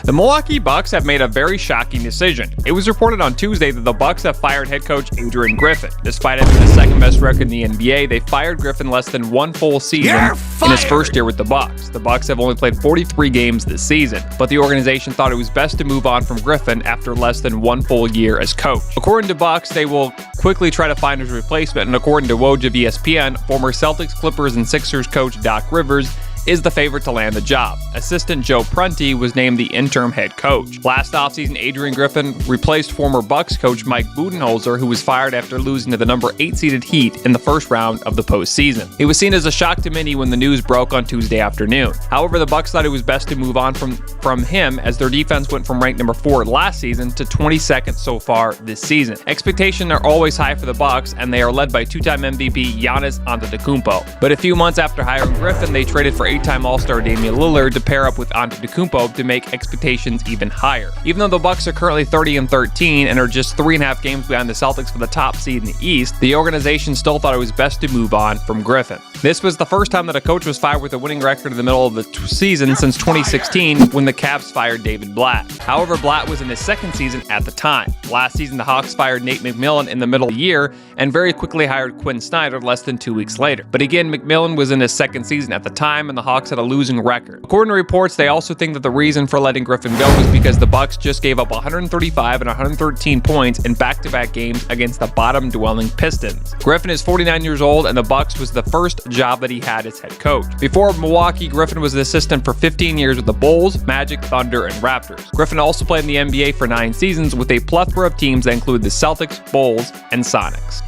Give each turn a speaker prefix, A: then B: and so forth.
A: The Milwaukee Bucks have made a very shocking decision. It was reported on Tuesday that the Bucks have fired head coach Adrain Griffin. Despite having the second best record in the NBA, they fired Griffin less than one full season in his first year with the Bucks. The Bucks have only played 43 games this season, but the organization thought it was best to move on from Griffin after less than one full year as coach. According to Bucks, they will quickly try to find his replacement, and according to Woj of ESPN, former Celtics, Clippers, and Sixers coach Doc Rivers is the favorite to land the job. Assistant Joe Prunty was named the interim head coach. Last offseason, Adrain Griffin replaced former Bucks coach Mike Budenholzer, who was fired after losing to the number 8 seeded Heat in the first round of the postseason. It was seen as a shock to many when the news broke on Tuesday afternoon. However, the Bucks thought it was best to move on from him, as their defense went from ranked number 4 last season to 22nd so far this season. Expectations are always high for the Bucks, and they are led by two-time MVP Giannis Antetokounmpo. But a few months after hiring Griffin, they traded for 8-time All-Star Damian Lillard to pair up with Antetokounmpo to make expectations even higher. Even though the Bucks are currently 30-13 and are just 3.5 games behind the Celtics for the top seed in the East, the organization still thought it was best to move on from Griffin. This was the first time that a coach was fired with a winning record in the middle of the season since 2016, when the Cavs fired David Blatt. However, Blatt was in his second season at the time. Last season, the Hawks fired Nate McMillan in the middle of the year and very quickly hired Quinn Snyder less than 2 weeks later. But again, McMillan was in his second season at the time, and the Hawks had a losing record. According to reports, they also think that the reason for letting Griffin go was because the Bucks just gave up 135 and 113 points in back-to-back games against the bottom-dwelling Pistons. Griffin is 49 years old, and the Bucks was the first job that he had as head coach. Before Milwaukee, Griffin was an assistant for 15 years with the Bulls, Magic, Thunder, and Raptors. Griffin also played in the NBA for 9 seasons with a plethora of teams that include the Celtics, Bulls, and Sonics.